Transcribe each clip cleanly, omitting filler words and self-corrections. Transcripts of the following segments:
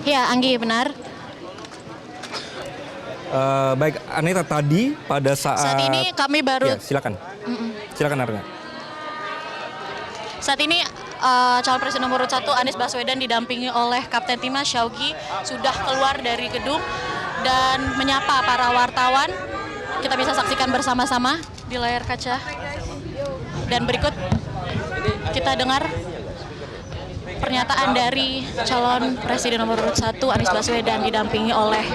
Ya, Anggi, benar. Baik, Anita, tadi pada Saat ini kami baru... Ya, silakan. Silakan, Arna. Saat ini calon presiden nomor 1 Anies Baswedan didampingi oleh Kapten Timnas Syawgi sudah keluar dari gedung dan menyapa para wartawan. Kita bisa saksikan bersama-sama di layar kaca. Dan berikut kita dengar pernyataan dari calon presiden nomor 1 Anies Baswedan didampingi oleh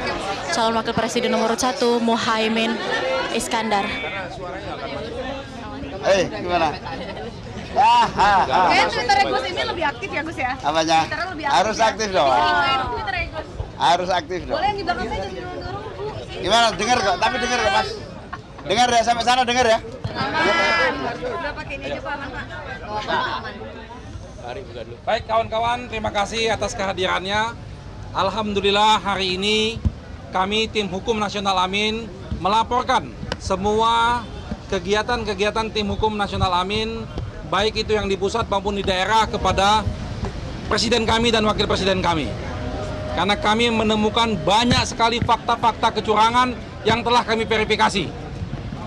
calon wakil presiden nomor 1 Muhaimin Iskandar. Gimana? Kayaknya Twitter Gus ini lebih aktif ya Gus ya? Apanya? Harus aktif dong. Twitter Gus. Harus aktif dong. Boleh yang di belakang saya jangan dorong Bu. Gimana? Dengar kok, tapi dengar kok Mas. Dengar ya, sampai sana dengar ya. Udah pakai ini aja Pak, aman Pak. Aman. Baik kawan-kawan, terima kasih atas kehadirannya. Alhamdulillah hari ini kami tim Hukum Nasional Amin melaporkan semua kegiatan-kegiatan tim Hukum Nasional Amin, baik itu yang di pusat maupun di daerah, kepada Presiden kami dan Wakil Presiden kami. Karena kami menemukan banyak sekali fakta-fakta kecurangan yang telah kami verifikasi.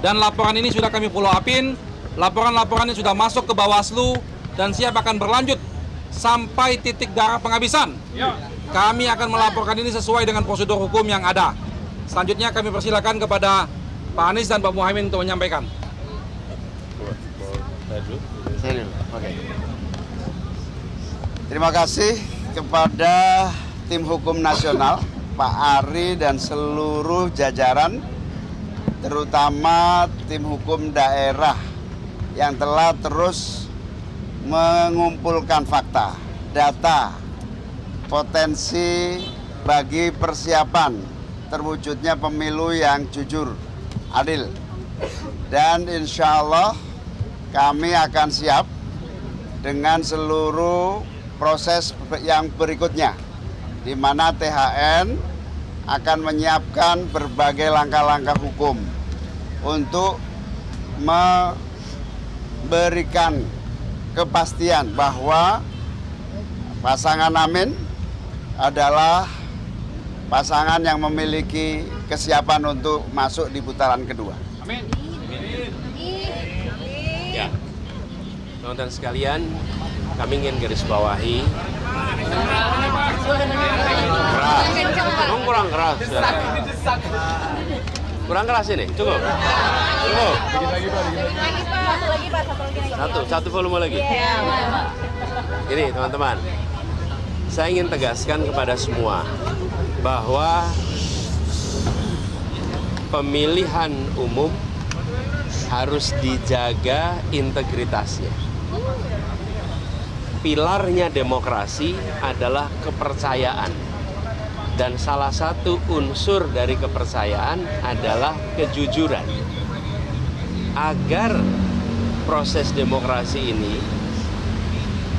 Dan laporan ini sudah kami follow upin, laporan-laporan ini sudah masuk ke Bawaslu, dan siap akan berlanjut sampai titik darah penghabisan. Kami akan melaporkan ini sesuai dengan prosedur hukum yang ada. Selanjutnya kami persilakan kepada Pak Anies dan Pak Muhaimin untuk menyampaikan. Oke. Terima kasih kepada tim hukum nasional, Pak Ari dan seluruh jajaran, terutama tim hukum daerah yang telah terus mengumpulkan fakta, data, potensi bagi persiapan terwujudnya pemilu yang jujur, adil. Dan insya Allah kami akan siap dengan seluruh proses yang berikutnya, di mana THN akan menyiapkan berbagai langkah-langkah hukum untuk memberikan kepastian bahwa pasangan Amin adalah pasangan yang memiliki kesiapan untuk masuk di putaran kedua. Amin. Ya, teman-teman sekalian, kami ingin garis bawahi. Keras, kurang keras. Kurang keras ini, cukup. Cukup. Satu volume lagi. Ini teman-teman, saya ingin tegaskan kepada semua bahwa pemilihan umum harus dijaga integritasnya. Pilarnya demokrasi adalah kepercayaan. Dan salah satu unsur dari kepercayaan adalah kejujuran. Agar proses demokrasi ini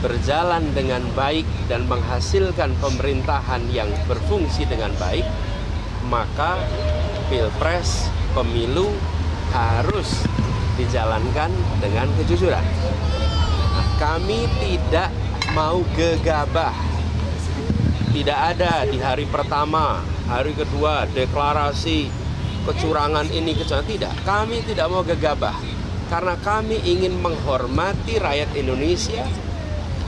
berjalan dengan baik dan menghasilkan pemerintahan yang berfungsi dengan baik, maka pilpres, pemilu harus dijalankan dengan kejujuran. Nah, kami tidak mau gegabah. Tidak ada di hari pertama, hari kedua deklarasi kecurangan ini, kecurangan. Tidak, kami tidak mau gegabah. Karena kami ingin menghormati rakyat Indonesia,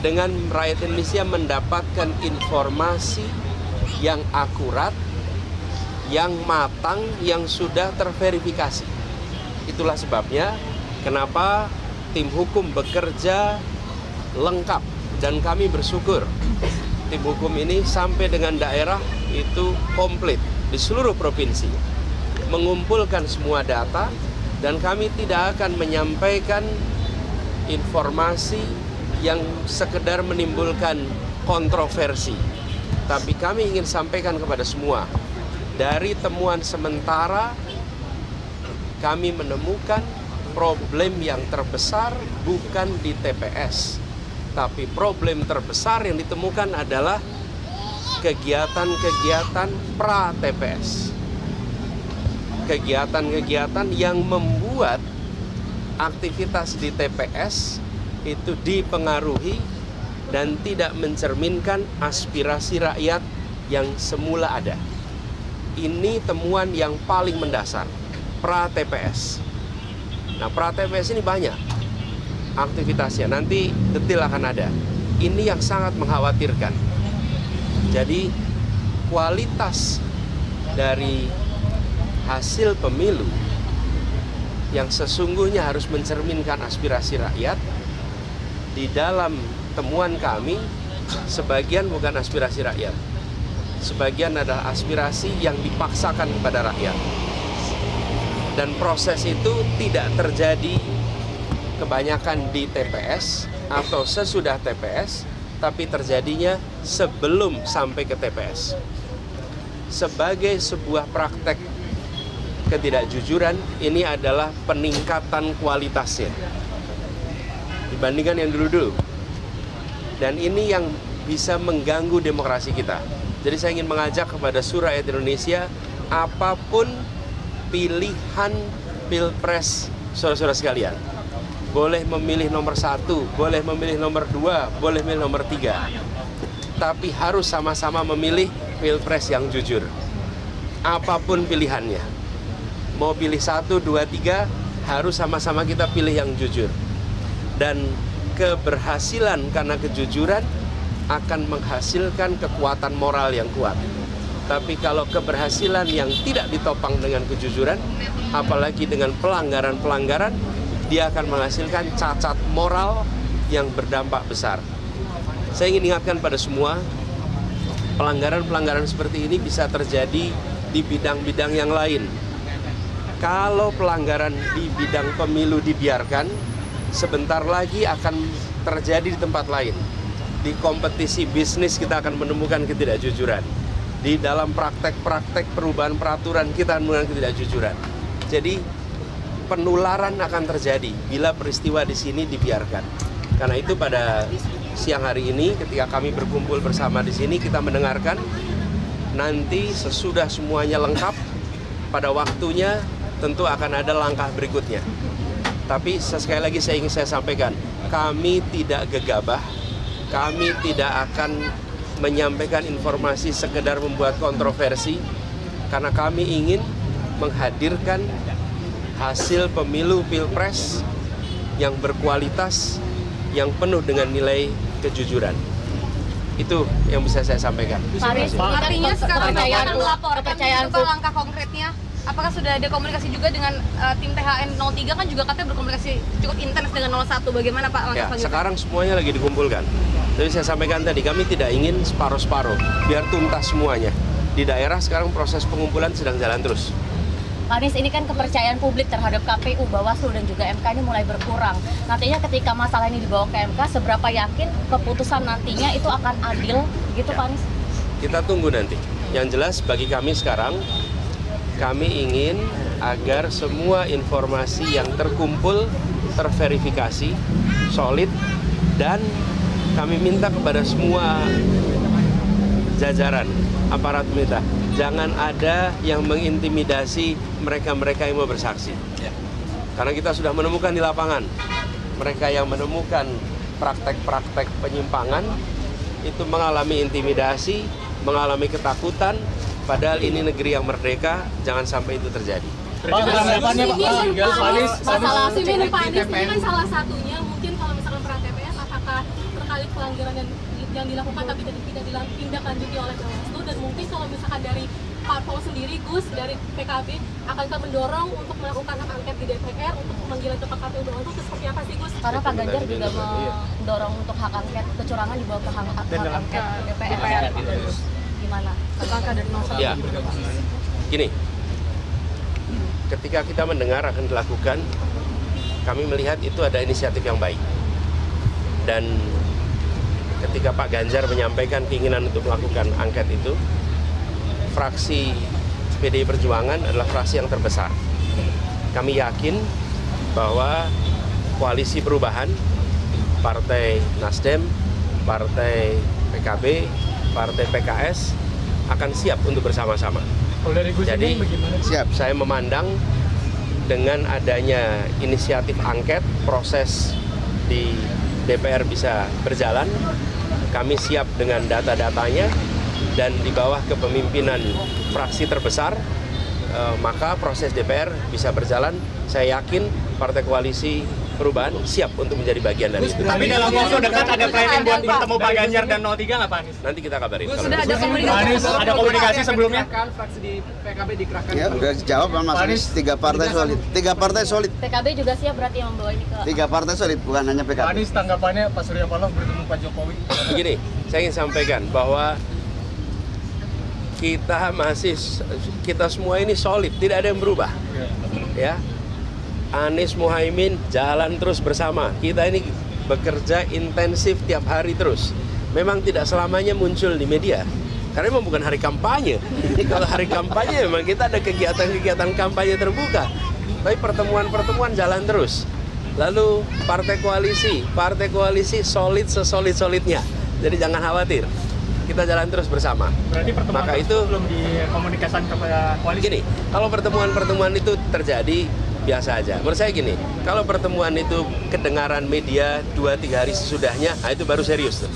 dengan rakyat Indonesia mendapatkan informasi yang akurat, yang matang, yang sudah terverifikasi. Itulah sebabnya kenapa tim hukum bekerja lengkap, dan kami bersyukur tim hukum ini sampai dengan daerah itu komplit di seluruh provinsi, mengumpulkan semua data, dan kami tidak akan menyampaikan informasi yang sekedar menimbulkan kontroversi. Tapi kami ingin sampaikan kepada semua, dari temuan sementara kami menemukan problem yang terbesar bukan di TPS, tapi problem terbesar yang ditemukan adalah kegiatan-kegiatan pra-TPS. Kegiatan-kegiatan yang membuat aktivitas di TPS itu dipengaruhi dan tidak mencerminkan aspirasi rakyat yang semula ada. Ini temuan yang paling mendasar, pra-TPS. Nah, pra-TPS ini banyak aktivitasnya, nanti detail akan ada. Ini yang sangat mengkhawatirkan. Jadi, kualitas dari hasil pemilu yang sesungguhnya harus mencerminkan aspirasi rakyat, di dalam temuan kami, sebagian bukan aspirasi rakyat. Sebagian adalah aspirasi yang dipaksakan kepada rakyat. Dan proses itu tidak terjadi kebanyakan di TPS atau sesudah TPS, tapi terjadinya sebelum sampai ke TPS. Sebagai sebuah praktek ketidakjujuran, ini adalah peningkatan kualitasnya dibandingkan yang dulu-dulu. Dan ini yang bisa mengganggu demokrasi kita. Jadi saya ingin mengajak kepada seluruh rakyat Indonesia, apapun pilihan pilpres saudara-saudara sekalian, boleh memilih nomor 1, boleh memilih nomor 2, boleh memilih nomor 3, tapi harus sama-sama memilih pilpres yang jujur. Apapun pilihannya, mau pilih 1, 2, 3, harus sama-sama kita pilih yang jujur. Dan keberhasilan karena kejujuran akan menghasilkan kekuatan moral yang kuat. Tapi kalau keberhasilan yang tidak ditopang dengan kejujuran, apalagi dengan pelanggaran-pelanggaran, dia akan menghasilkan cacat moral yang berdampak besar. Saya ingin ingatkan pada semua, pelanggaran-pelanggaran seperti ini bisa terjadi di bidang-bidang yang lain. Kalau pelanggaran di bidang pemilu dibiarkan, sebentar lagi akan terjadi di tempat lain. Di kompetisi bisnis kita akan menemukan ketidakjujuran. Di dalam praktek-praktek perubahan peraturan kita akan menemukan ketidakjujuran. Jadi penularan akan terjadi bila peristiwa di sini dibiarkan. Karena itu pada siang hari ini ketika kami berkumpul bersama di sini, kita mendengarkan. Nanti sesudah semuanya lengkap, pada waktunya tentu akan ada langkah berikutnya. Tapi sekali lagi saya ingin sampaikan, kami tidak gegabah. Kami tidak akan menyampaikan informasi sekedar membuat kontroversi, karena kami ingin menghadirkan hasil pemilu pilpres yang berkualitas, yang penuh dengan nilai kejujuran. Itu yang bisa saya sampaikan. Artinya sekarang kepercayaan melaporkan langkah konkretnya. Apakah sudah ada komunikasi juga dengan tim THN 03, kan juga katanya berkomunikasi cukup intens dengan 01. Bagaimana Pak langkah selanjutnya? Sekarang semuanya lagi dikumpulkan. Jadi saya sampaikan tadi, kami tidak ingin separuh-separuh, biar tuntas semuanya. Di daerah sekarang proses pengumpulan sedang jalan terus. Pak Anies, ini kan kepercayaan publik terhadap KPU, Bawaslu dan juga MK ini mulai berkurang. Nantinya ketika masalah ini dibawa ke MK, seberapa yakin keputusan nantinya itu akan adil, gitu Pak Anies? Kita tunggu nanti. Yang jelas bagi kami sekarang, kami ingin agar semua informasi yang terkumpul terverifikasi, solid, dan kami minta kepada semua jajaran aparat pemerintah, jangan ada yang mengintimidasi mereka-mereka yang mau bersaksi. Karena kita sudah menemukan di lapangan, mereka yang menemukan praktek-praktek penyimpangan itu mengalami intimidasi, mengalami ketakutan, padahal ini negeri yang merdeka, jangan sampai itu terjadi. Masalah SIM Pak Anies ini kan salah satunya, mungkin kalau misalkan pra TPS, apakah terkait pelanggaran yang dilakukan tapi tidak ditindaklanjuti oleh Bawaslu, dan mungkin kalau misalkan dari Parpol sendiri, Gus, dari PKB, akankah mendorong untuk melakukan hak angket di DPR untuk pemanggilan ke KPU Bawaslu, itu seperti apa sih Gus? Karena Pak Ganjar juga mendorong untuk hak angket kecurangan dibawa ke hak angket DPR. Gimana? Langkah dari 01. Ya, gini, ketika kita mendengar akan dilakukan, kami melihat itu ada inisiatif yang baik. Dan ketika Pak Ganjar menyampaikan keinginan untuk melakukan angket itu, fraksi PDI Perjuangan adalah fraksi yang terbesar. Kami yakin bahwa koalisi perubahan, Partai Nasdem, Partai PKB, Partai PKS akan siap untuk bersama-sama. Jadi siap, saya memandang dengan adanya inisiatif angket, proses di DPR bisa berjalan. Kami siap dengan data-datanya, dan di bawah kepemimpinan fraksi terbesar, maka proses DPR bisa berjalan. Saya yakin Partai Koalisi Perubahan siap untuk menjadi bagian dari itu. Tapi dalam waktu dekat ada planning buat bertemu Pak Ganjar dan 03 nggak Pak Anies? Nanti kita kabarin. Sudah ada komunikasi. Ada komunikasi sebelumnya? Fraksi di PKB dikerahkan. Ya, udah dijawab sama Mas Anies, 3 partai solid. 3 partai solid. PKB juga siap berarti yang membawa ini ke 3 partai solid, bukan hanya Pak PKB. Anies tanggapannya Pak Surya Paloh bertemu Pak Jokowi. Begini, saya ingin sampaikan bahwa kita semua ini solid, tidak ada yang berubah. Ya. Anies Muhaimin jalan terus bersama. Kita ini bekerja intensif tiap hari terus. Memang tidak selamanya muncul di media. Karena memang bukan hari kampanye. Kalau hari kampanye memang kita ada kegiatan-kegiatan kampanye terbuka. Tapi pertemuan-pertemuan jalan terus. Lalu partai koalisi solid sesolid-solidnya. Jadi jangan khawatir. Kita jalan terus bersama. Berarti pertemuan Maka itu belum dikomunikasikan kepada koalisi. Gini, kalau pertemuan-pertemuan itu terjadi biasa aja. Menurut saya gini, kalau pertemuan itu kedengaran media 2-3 hari sesudahnya, nah itu baru serius tuh.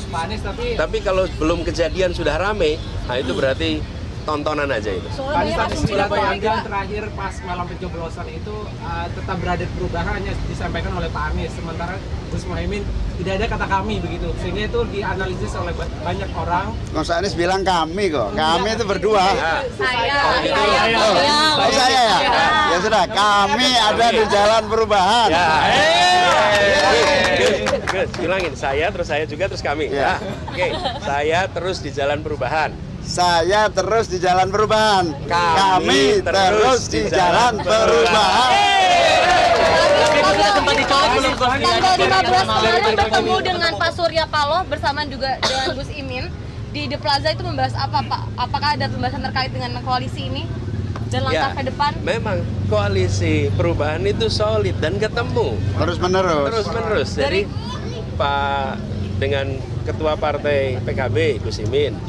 Pak Anies Tapi kalau belum kejadian sudah rame, nah itu berarti tontonan aja itu. Pak Anies tadi bayangkan terakhir pas malam pencoblosan itu tetap berada di Perubahan hanya disampaikan oleh Pak Anies, sementara Gus Muhaimin tidak ada kata kami begitu, sehingga itu dianalisis oleh banyak orang. Mas Anies bilang kami kok, kami itu berdua. Saya. Oh saya ya? Ya sudah, kami ada di Jalan Perubahan. Gus, bilangin saya, terus saya juga, terus kami. Ya. Oke, saya terus di Jalan Perubahan. Saya terus di Jalan Perubahan. Kami terus di Jalan Perubahan. Tanggal 15 kemarin bertemu dengan Pak Surya Paloh bersama juga dengan Gus Imin di The Plaza, itu membahas apa Pak? Apakah ada pembahasan terkait dengan koalisi ini dan langkah ke depan? Memang koalisi perubahan itu solid dan ketemu Terus menerus. Jadi Pak dengan Ketua Partai PKB Gus Imin,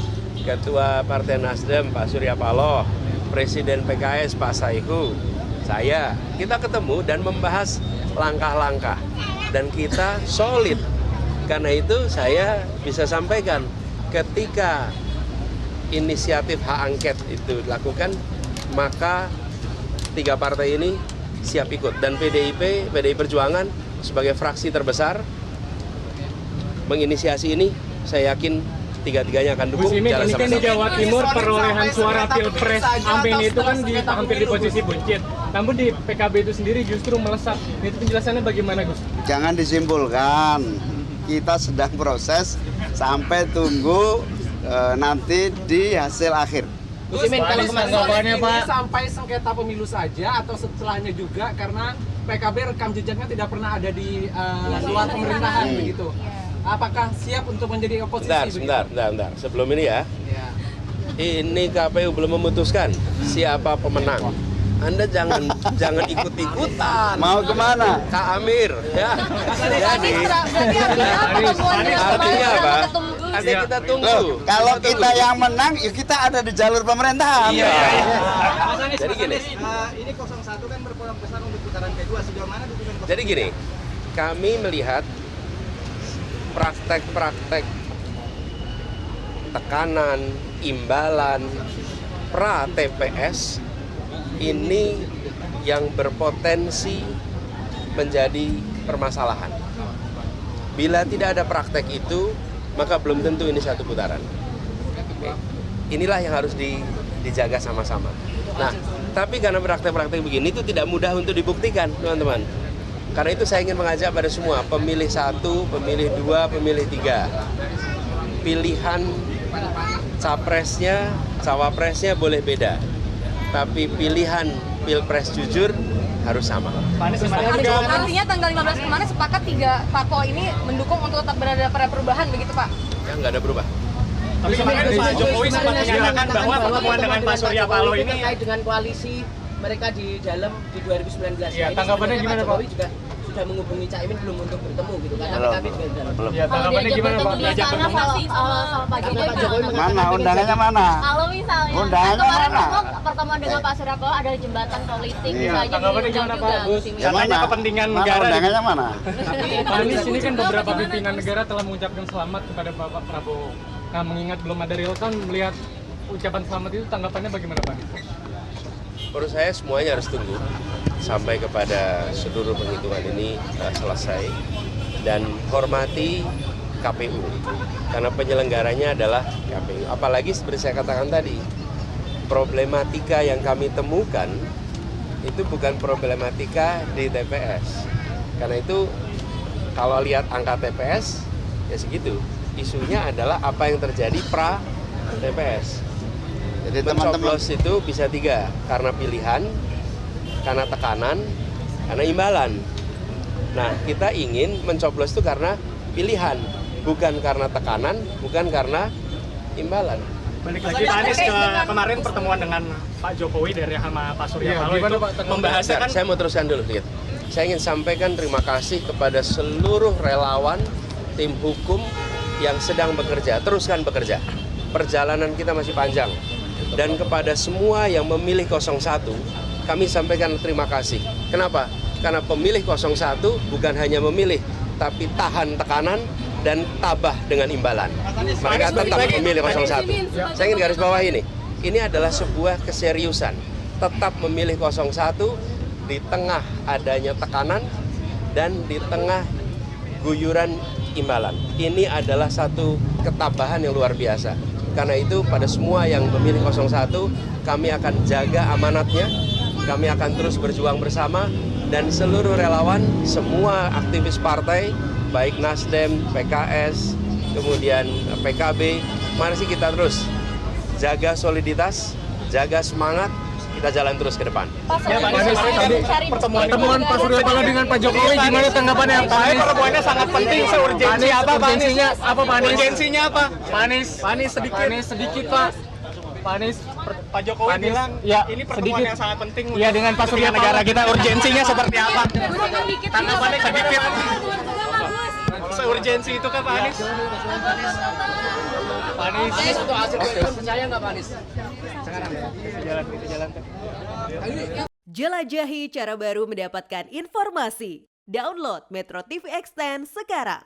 Ketua Partai Nasdem Pak Surya Paloh, Presiden PKS Pak Saihu, kita ketemu dan membahas langkah-langkah dan kita solid. Karena itu saya bisa sampaikan ketika inisiatif hak angket itu dilakukan, maka 3 partai ini siap ikut dan PDI Perjuangan sebagai fraksi terbesar menginisiasi ini, saya yakin 3-tiganya akan dukung. Gus Imin, jalan ini kan di sama-sama. Jawa Timur perolehan suara pilpres Amin itu kan hampir di posisi buncit. Namun di PKB itu sendiri justru melesat. Itu penjelasannya bagaimana Gus? Jangan disimpulkan. Kita sedang proses sampai tunggu nanti di hasil akhir. Gus Imin, kalau kemarin ini sampai sengketa pemilu saja atau setelahnya juga, karena PKB rekam jejaknya tidak pernah ada di luar pemerintahan begitu. Apakah siap untuk menjadi oposisi? Sebentar. Sebelum ini ya. Ini KPU belum memutuskan siapa pemenang. Anda jangan ikut-ikutan. Mau kemana? Kak Amir, ya. Jadi artinya apa? Nanti kita tunggu. Loh, kalau kita yang menang, ya kita ada di jalur pemerintahan. Iya. Mas Anies, Jadi gini. Ini 01 kan berpeluang besar untuk putaran kedua. Sejauh mana dukungan 01? Jadi gini, kami melihat praktek-praktek tekanan, imbalan, pra TPS ini yang berpotensi menjadi permasalahan. Bila tidak ada praktek itu, maka belum tentu ini satu putaran. Oke. Inilah yang harus dijaga sama-sama. Nah, tapi karena praktek-praktek begini itu tidak mudah untuk dibuktikan, teman-teman. Karena itu saya ingin mengajak pada semua, pemilih 1, pemilih 2, pemilih 3. Pilihan capresnya, cawapresnya boleh beda. Tapi pilihan pilpres jujur harus sama. Artinya tanggal 15 kemarin sepakat 3 parpol ini mendukung untuk tetap berada pada perubahan begitu Pak? Ya nggak ada berubah. Tapi kemarin Pak Jokowi sempat menyatakan bahwa pertemuan dengan Pak Surya Paloh ini terkait dengan koalisi mereka di dalam di 2019. Ya, tanggapannya gimana Pak? Jokowi juga sudah menghubungi Caimin belum untuk bertemu gitu karena PKB juga di dalam. Ya, tanggapannya gimana Pak? Diajak bertemu sama Pak Jokowi. Mana undangannya mana? Kalau misalnya Undangannya kemarin mana? pertemuan dengan Pak Surya Paloh ada jembatan politik, Iya. bisa aja Tanggapannya diundang gimana, juga Pak? Gus Imin. Katanya kepentingan Mana negara. undangannya mana? Pak Anies ini kan beberapa pimpinan negara telah mengucapkan selamat kepada Bapak Prabowo. Nah, mengingat belum ada real count, melihat ucapan selamat itu tanggapannya bagaimana Pak Anies? Menurut saya semuanya harus tunggu sampai kepada seluruh penghitungan ini selesai dan hormati KPU karena penyelenggaranya adalah KPU. Apalagi seperti saya katakan tadi, problematika yang kami temukan itu bukan problematika di TPS. Karena itu kalau lihat angka TPS ya segitu. Isunya adalah apa yang terjadi pra TPS. Jadi teman-teman Mencoblos itu bisa 3, karena pilihan, karena tekanan, karena imbalan. Nah, kita ingin mencoblos itu karena pilihan, bukan karena tekanan, bukan karena imbalan. Balik lagi Pak Anies ke kemarin pertemuan dengan Pak Jokowi dari sama Pak Surya Paloh itu membahasnya kan. Saya mau teruskan dulu sedikit. Saya ingin sampaikan terima kasih kepada seluruh relawan tim hukum yang sedang bekerja. Teruskan bekerja. Perjalanan kita masih panjang. Dan kepada semua yang memilih 01, kami sampaikan terima kasih. Kenapa? Karena pemilih 01 bukan hanya memilih, tapi tahan tekanan dan tabah dengan imbalan. Mereka tetap memilih 01. Saya ingin garis bawah ini adalah sebuah keseriusan. Tetap memilih 01 di tengah adanya tekanan dan di tengah guyuran imbalan. Ini adalah satu ketabahan yang luar biasa. Karena itu pada semua yang memilih 01, kami akan jaga amanatnya, kami akan terus berjuang bersama, dan seluruh relawan, semua aktivis partai, baik Nasdem, PKS, kemudian PKB, mari sih kita terus jaga soliditas, jaga semangat, kita jalan terus ke depan. Ya Pak Anies, tadi pertemuan Pak Surya Paloh dengan Pak Jokowi gimana tanggapannya Pak Anies? Pertemuannya sangat penting, seurgensi apa Pak Anies? Apa Pak Anies? Urgensinya apa? Pak Anies sedikit Pak. Pak Anies, Pak Jokowi bilang ya, ini pertemuan yang sangat penting. Iya, dengan Pak Surya negara kita urgensinya seperti apa? Tanggapannya sedikit. Seurgensi itu kan Pak Anies? Pak Anies untuk hasil percaya nggak Pak Anies? Jalan. Jelajahi cara baru mendapatkan informasi. Download Metro TV Extend sekarang.